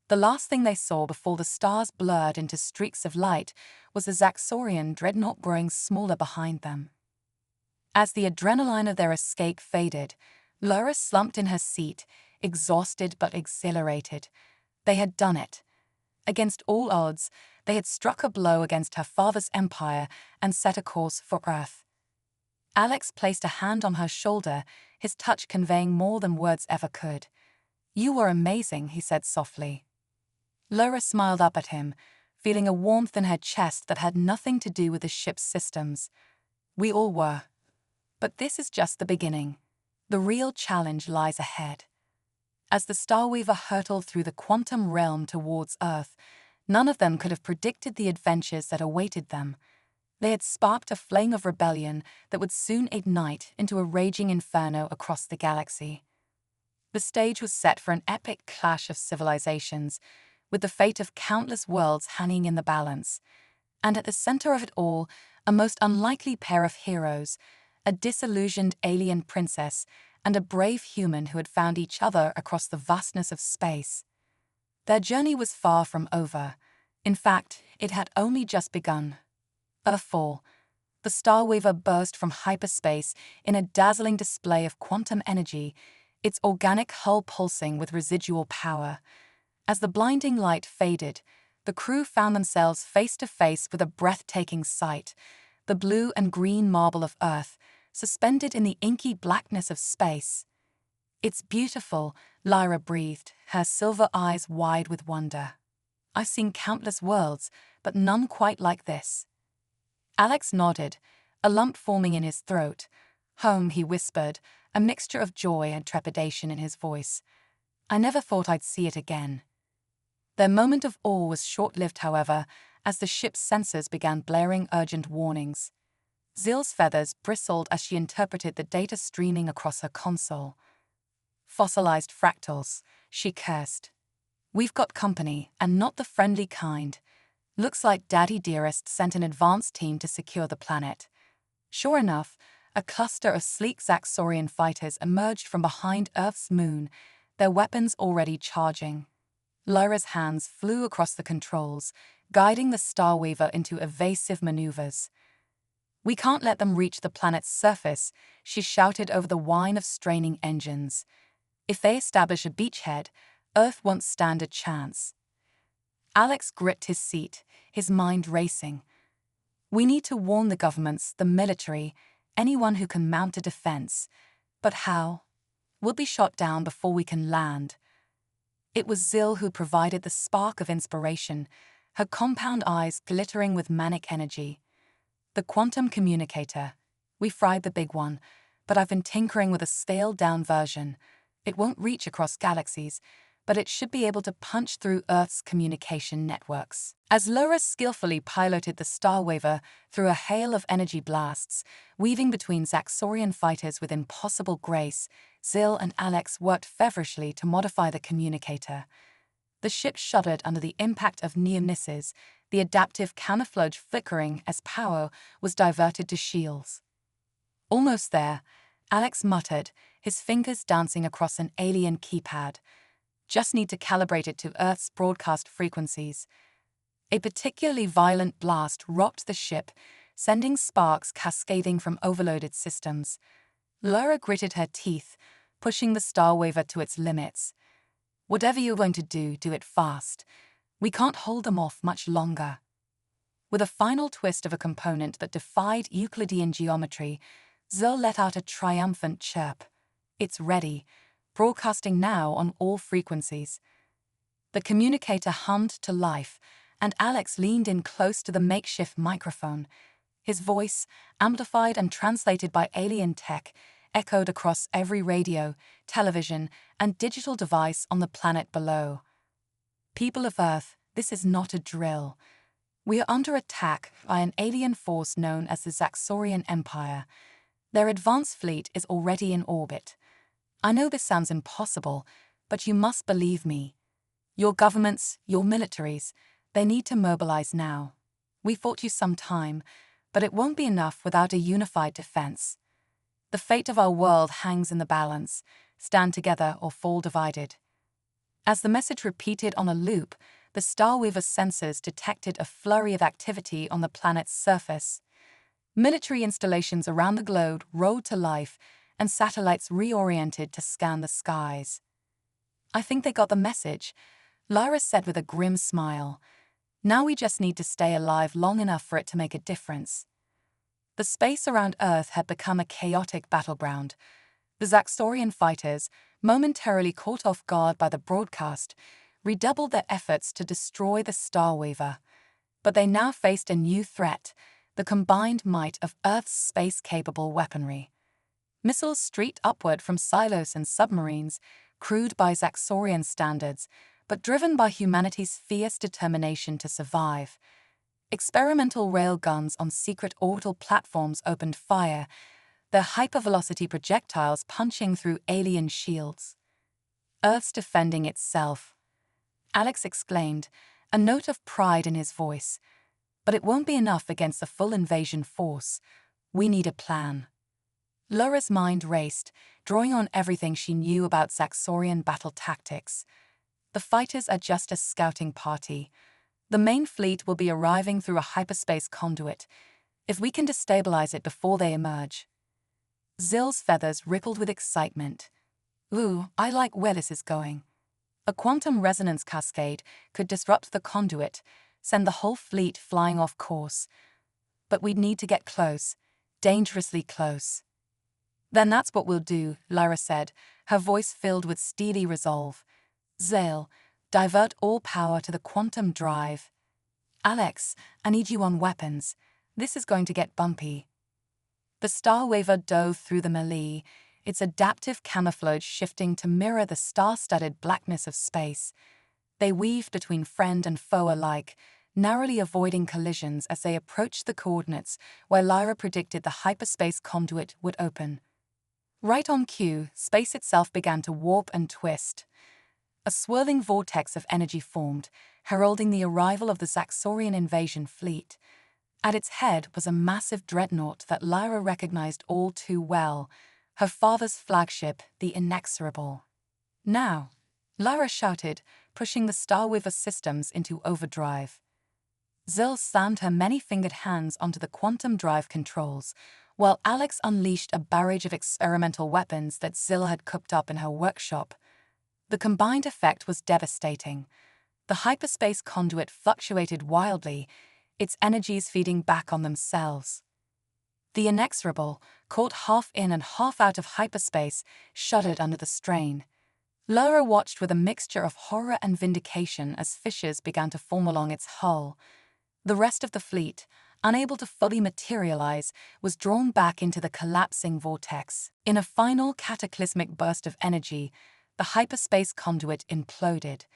The last thing they saw before the stars blurred into streaks of light was the Zaxorian dreadnought growing smaller behind them. As the adrenaline of their escape faded, Lyra slumped in her seat, exhausted but exhilarated. They had done it. Against all odds, they had struck a blow against her father's empire and set a course for Earth. Alex placed a hand on her shoulder, his touch conveying more than words ever could. You were amazing, he said softly. Lyra smiled up at him, feeling a warmth in her chest that had nothing to do with the ship's systems. We all were. But this is just the beginning. The real challenge lies ahead. As the Star Weaver hurtled through the quantum realm towards Earth, none of them could have predicted the adventures that awaited them. They had sparked a flame of rebellion that would soon ignite into a raging inferno across the galaxy. The stage was set for an epic clash of civilizations, with the fate of countless worlds hanging in the balance. And at the center of it all, a most unlikely pair of heroes, a disillusioned alien princess and a brave human who had found each other across the vastness of space. Their journey was far from over. In fact, it had only just begun. Earthfall. The Star Weaver burst from hyperspace in a dazzling display of quantum energy, its organic hull pulsing with residual power. As the blinding light faded, the crew found themselves face to face with a breathtaking sight, the blue and green marble of Earth, suspended in the inky blackness of space. It's beautiful, Lyra breathed, her silver eyes wide with wonder. I've seen countless worlds, but none quite like this. Alex nodded, a lump forming in his throat. Home, he whispered, a mixture of joy and trepidation in his voice. I never thought I'd see it again. Their moment of awe was short-lived, however, as the ship's sensors began blaring urgent warnings. Zill's feathers bristled as she interpreted the data streaming across her console. Fossilized fractals, she cursed. We've got company, and not the friendly kind. Looks like Daddy Dearest sent an advanced team to secure the planet. Sure enough, a cluster of sleek Zaxorian fighters emerged from behind Earth's moon, their weapons already charging. Lyra's hands flew across the controls, guiding the Starweaver into evasive maneuvers. We can't let them reach the planet's surface, she shouted over the whine of straining engines. If they establish a beachhead, Earth won't stand a chance. Alex gripped his seat, his mind racing. We need to warn the governments, the military, anyone who can mount a defense. But how? We'll be shot down before we can land. It was Zill who provided the spark of inspiration, her compound eyes glittering with manic energy. The quantum communicator. We fried the big one, but I've been tinkering with a scaled-down version. It won't reach across galaxies, but it should be able to punch through Earth's communication networks. As Lyra skillfully piloted the Starweaver through a hail of energy blasts, weaving between Zaxorian fighters with impossible grace, Zill and Alex worked feverishly to modify the communicator. The ship shuddered under the impact of near-misses, the adaptive camouflage flickering as power was diverted to shields. Almost there, Alex muttered, his fingers dancing across an alien keypad. Just need to calibrate it to Earth's broadcast frequencies. A particularly violent blast rocked the ship, sending sparks cascading from overloaded systems. Lyra gritted her teeth, pushing the Starweaver to its limits. Whatever you're going to do it fast. We can't hold them off much longer. With a final twist of a component that defied Euclidean geometry, Zill let out a triumphant chirp. It's ready, broadcasting now on all frequencies. The communicator hummed to life, and Alex leaned in close to the makeshift microphone. His voice, amplified and translated by alien tech, echoed across every radio, television, and digital device on the planet below. People of Earth, this is not a drill. We are under attack by an alien force known as the Zaxorian Empire. Their advanced fleet is already in orbit. I know this sounds impossible, but you must believe me. Your governments, your militaries, they need to mobilize now. We fought you some time, but it won't be enough without a unified defense. The fate of our world hangs in the balance. Stand together or fall divided. As the message repeated on a loop, the Starweaver's sensors detected a flurry of activity on the planet's surface. Military installations around the globe roared to life, and satellites reoriented to scan the skies. I think they got the message, Lyra said with a grim smile. Now we just need to stay alive long enough for it to make a difference. The space around Earth had become a chaotic battleground. The Zaxorian fighters, momentarily caught off guard by the broadcast, redoubled their efforts to destroy the Starweaver. But they now faced a new threat, the combined might of Earth's space-capable weaponry. Missiles streaked upward from silos and submarines, crewed by Zaxorian standards, but driven by humanity's fierce determination to survive. Experimental railguns on secret orbital platforms opened fire, their hypervelocity projectiles punching through alien shields. Earth's defending itself, Alex exclaimed, a note of pride in his voice. But it won't be enough against the full invasion force. We need a plan. Lyra's mind raced, drawing on everything she knew about Zaxorian battle tactics. The fighters are just a scouting party. The main fleet will be arriving through a hyperspace conduit, if we can destabilize it before they emerge. Zill's feathers rippled with excitement. Ooh, I like where this is going. A quantum resonance cascade could disrupt the conduit, send the whole fleet flying off course. But we'd need to get close, dangerously close. Then that's what we'll do, Lyra said, her voice filled with steely resolve. Zill, divert all power to the quantum drive. Alex, I need you on weapons. This is going to get bumpy. The Starweaver dove through the melee, its adaptive camouflage shifting to mirror the star-studded blackness of space. They weaved between friend and foe alike, narrowly avoiding collisions as they approached the coordinates where Lyra predicted the hyperspace conduit would open. Right on cue, space itself began to warp and twist. A swirling vortex of energy formed, heralding the arrival of the Zaxorian invasion fleet. At its head was a massive dreadnought that Lyra recognized all too well, her father's flagship, the Inexorable. "Now!" Lyra shouted, pushing the Starweaver systems into overdrive. Zil slammed her many-fingered hands onto the quantum drive controls, while Alex unleashed a barrage of experimental weapons that Zil had cooked up in her workshop. The combined effect was devastating. The hyperspace conduit fluctuated wildly, its energies feeding back on themselves. The Inexorable, caught half in and half out of hyperspace, shuddered under the strain. Lyra watched with a mixture of horror and vindication as fissures began to form along its hull. The rest of the fleet, unable to fully materialize, was drawn back into the collapsing vortex. In a final cataclysmic burst of energy, the hyperspace conduit imploded.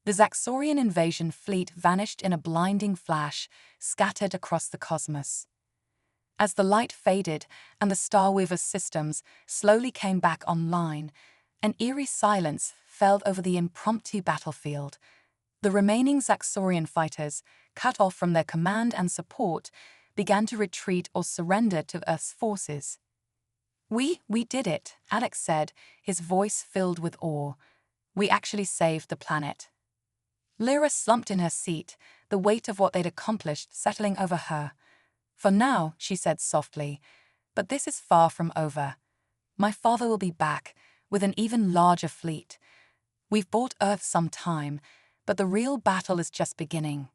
The Zaxorian invasion fleet vanished in a blinding flash, scattered across the cosmos. As the light faded and the Starweaver systems slowly came back online, an eerie silence fell over the impromptu battlefield. The remaining Zaxorian fighters, cut off from their command and support, began to retreat or surrender to Earth's forces. We did it," Alex said, his voice filled with awe. "We actually saved the planet." Lyra slumped in her seat, the weight of what they'd accomplished settling over her. "For now," she said softly, "but this is far from over. My father will be back, with an even larger fleet. We've bought Earth some time, but the real battle is just beginning."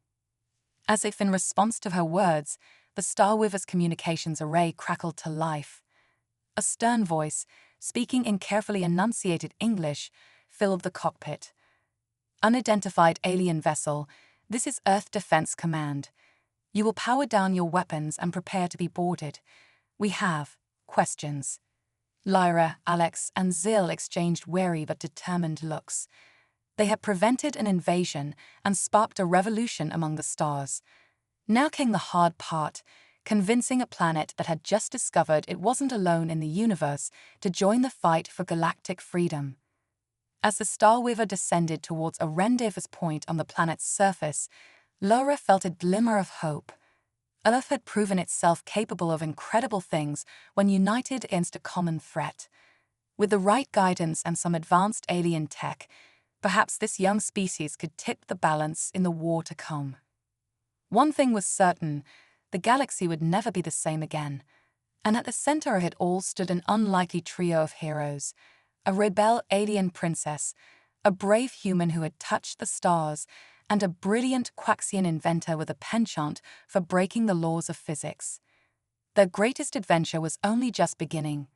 As if in response to her words, the Starweaver's communications array crackled to life. A stern voice, speaking in carefully enunciated English, filled the cockpit. "Unidentified alien vessel, this is Earth Defense Command. You will power down your weapons and prepare to be boarded. We have questions." Lyra, Alex, and Zil exchanged wary but determined looks. They had prevented an invasion and sparked a revolution among the stars. Now came the hard part, convincing a planet that had just discovered it wasn't alone in the universe to join the fight for galactic freedom. As the Starweaver descended towards a rendezvous point on the planet's surface, Lyra felt a glimmer of hope. Earth had proven itself capable of incredible things when united against a common threat. With the right guidance and some advanced alien tech, perhaps this young species could tip the balance in the war to come. One thing was certain: the galaxy would never be the same again. And at the center of it all stood an unlikely trio of heroes: a rebel alien princess, a brave human who had touched the stars, and a brilliant Quaxian inventor with a penchant for breaking the laws of physics. Their greatest adventure was only just beginning: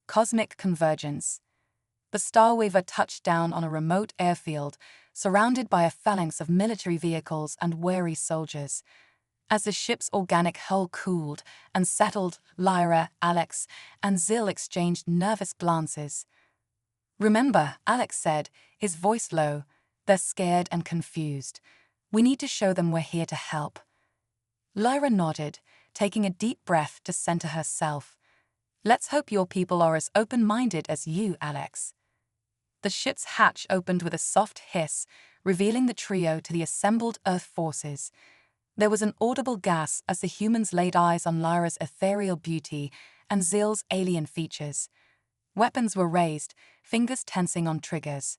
cosmic convergence. The Starweaver touched down on a remote airfield, surrounded by a phalanx of military vehicles and wary soldiers. As the ship's organic hull cooled and settled, Lyra, Alex, and Zil exchanged nervous glances. "Remember," Alex said, his voice low, "they're scared and confused. We need to show them we're here to help." Lyra nodded, taking a deep breath to center herself. "Let's hope your people are as open-minded as you, Alex." The ship's hatch opened with a soft hiss, revealing the trio to the assembled Earth forces. There was an audible gasp as the humans laid eyes on Lyra's ethereal beauty and Zil's alien features. Weapons were raised, fingers tensing on triggers.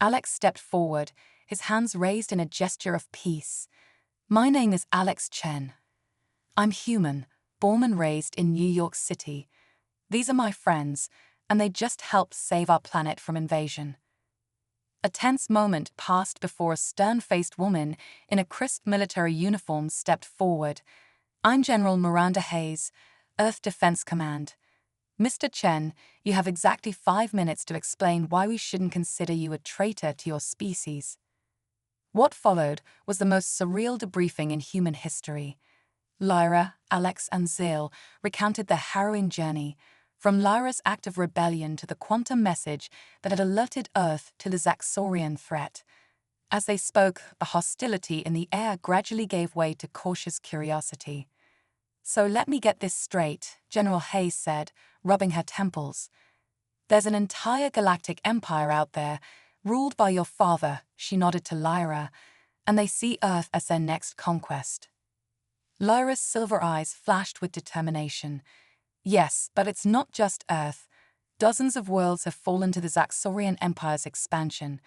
Alex stepped forward, his hands raised in a gesture of peace. "My name is Alex Chen. I'm human, born and raised in New York City. These are my friends, and they just helped save our planet from invasion." A tense moment passed before a stern-faced woman in a crisp military uniform stepped forward. "I'm General Miranda Hayes, Earth Defense Command. Mr. Chen, you have exactly 5 minutes to explain why we shouldn't consider you a traitor to your species." What followed was the most surreal debriefing in human history. Lyra, Alex, and Zil recounted their harrowing journey, from Lyra's act of rebellion to the quantum message that had alerted Earth to the Zaxorian threat. As they spoke, the hostility in the air gradually gave way to cautious curiosity. "So let me get this straight," General Hayes said, rubbing her temples. "There's an entire galactic empire out there, ruled by your father," she nodded to Lyra, "and they see Earth as their next conquest." Lyra's silver eyes flashed with determination. "Yes, but it's not just Earth. Dozens of worlds have fallen to the Zaxorian Empire's expansion.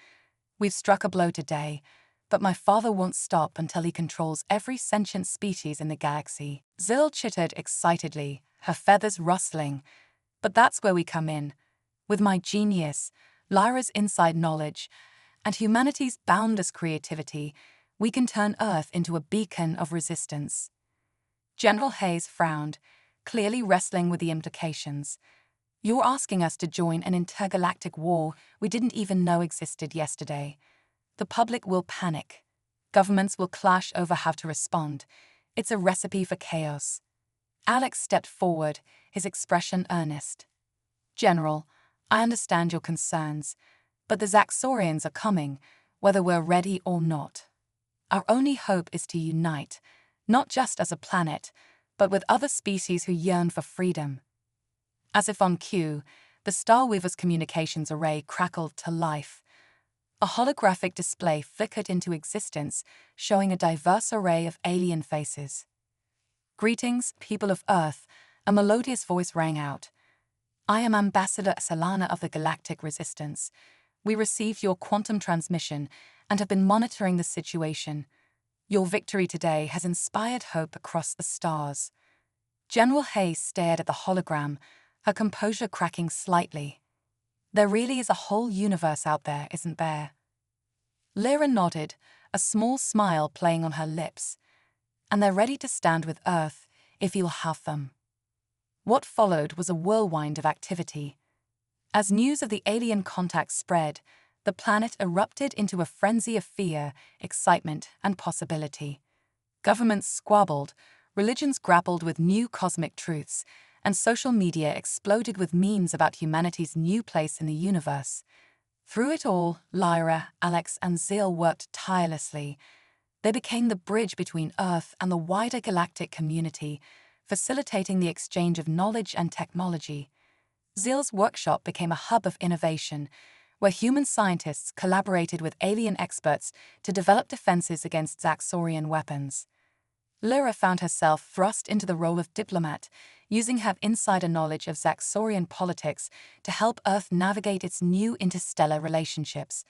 We've struck a blow today, but my father won't stop until he controls every sentient species in the galaxy." Zil chittered excitedly, her feathers rustling. "But that's where we come in. With my genius, Lyra's inside knowledge, and humanity's boundless creativity, we can turn Earth into a beacon of resistance." General Hayes frowned, clearly wrestling with the implications. "You're asking us to join an intergalactic war we didn't even know existed yesterday. The public will panic. Governments will clash over how to respond. It's a recipe for chaos." Alex stepped forward, his expression earnest. "General, I understand your concerns, but the Zaxorians are coming, whether we're ready or not. Our only hope is to unite, not just as a planet, but with other species who yearn for freedom." As if on cue, the Starweaver's communications array crackled to life. A holographic display flickered into existence, showing a diverse array of alien faces. "Greetings, people of Earth," a melodious voice rang out. "I am Ambassador Solana of the Galactic Resistance. We received your quantum transmission and have been monitoring the situation. Your victory today has inspired hope across the stars." General Hayes stared at the hologram, her composure cracking slightly. "There really is a whole universe out there, isn't there?" Lyra nodded, a small smile playing on her lips. "And they're ready to stand with Earth, if you'll have them." What followed was a whirlwind of activity. As news of the alien contact spread, the planet erupted into a frenzy of fear, excitement, and possibility. Governments squabbled, religions grappled with new cosmic truths, and social media exploded with memes about humanity's new place in the universe. Through it all, Lyra, Alex, and Zil worked tirelessly. They became the bridge between Earth and the wider galactic community, facilitating the exchange of knowledge and technology. Zil's workshop became a hub of innovation, where human scientists collaborated with alien experts to develop defenses against Zaxorian weapons. Lyra found herself thrust into the role of diplomat, using her insider knowledge of Zaxorian politics to help Earth navigate its new interstellar relationships.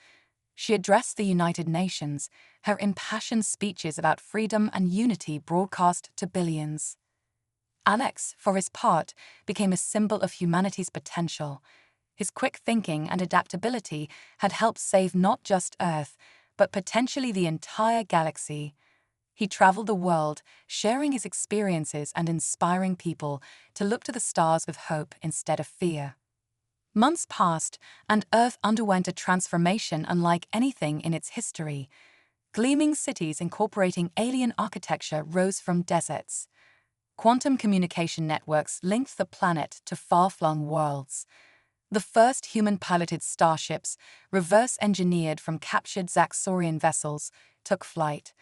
She addressed the United Nations, her impassioned speeches about freedom and unity broadcast to billions. Alex, for his part, became a symbol of humanity's potential. His quick thinking and adaptability had helped save not just Earth, but potentially the entire galaxy. He traveled the world, sharing his experiences and inspiring people to look to the stars with hope instead of fear. Months passed, and Earth underwent a transformation unlike anything in its history. Gleaming cities incorporating alien architecture rose from deserts. Quantum communication networks linked the planet to far-flung worlds. The first human-piloted starships, reverse-engineered from captured Zaxorian vessels, took flight.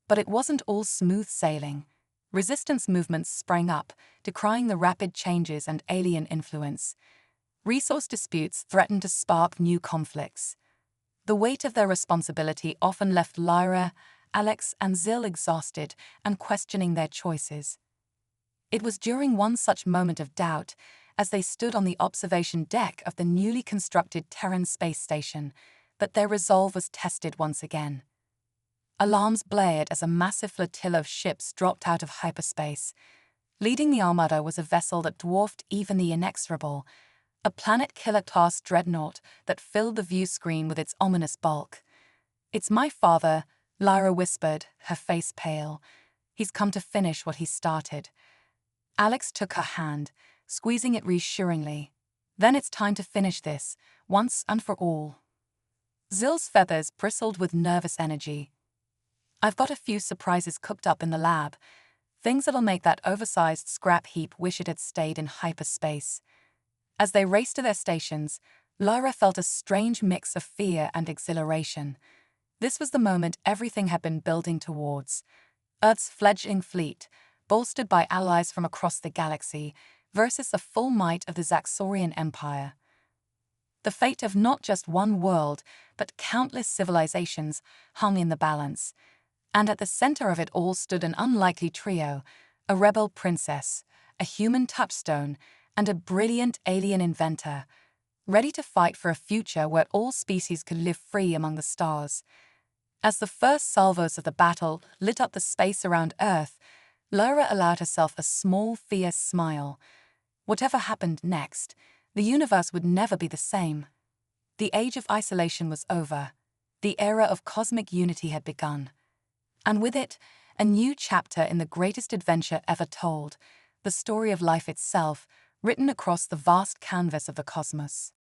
But it wasn't all smooth sailing. Resistance movements sprang up, decrying the rapid changes and alien influence. Resource disputes threatened to spark new conflicts. The weight of their responsibility often left Lyra, Alex, and Zil exhausted and questioning their choices. It was during one such moment of doubt, as they stood on the observation deck of the newly constructed Terran space station, that their resolve was tested once again. Alarms blared as a massive flotilla of ships dropped out of hyperspace. Leading the armada was a vessel that dwarfed even the inexorable, a planet-killer-class dreadnought that filled the view screen with its ominous bulk. "It's my father," Lyra whispered, her face pale. "He's come to finish what he started." Alex took her hand, squeezing it reassuringly. "Then it's time to finish this, once and for all." Zil's feathers bristled with nervous energy. "I've got a few surprises cooked up in the lab, things that'll make that oversized scrap heap wish it had stayed in hyperspace." As they raced to their stations, Lara felt a strange mix of fear and exhilaration. This was the moment everything had been building towards. Earth's fledgling fleet, bolstered by allies from across the galaxy, versus the full might of the Zaxorian Empire. The fate of not just one world, but countless civilizations hung in the balance. And at the center of it all stood an unlikely trio: a rebel princess, a human touchstone, and a brilliant alien inventor, ready to fight for a future where all species could live free among the stars. As the first salvos of the battle lit up the space around Earth, Lara allowed herself a small, fierce smile. Whatever happened next, the universe would never be the same. The age of isolation was over. The era of cosmic unity had begun. And with it, a new chapter in the greatest adventure ever told, the story of life itself, written across the vast canvas of the cosmos.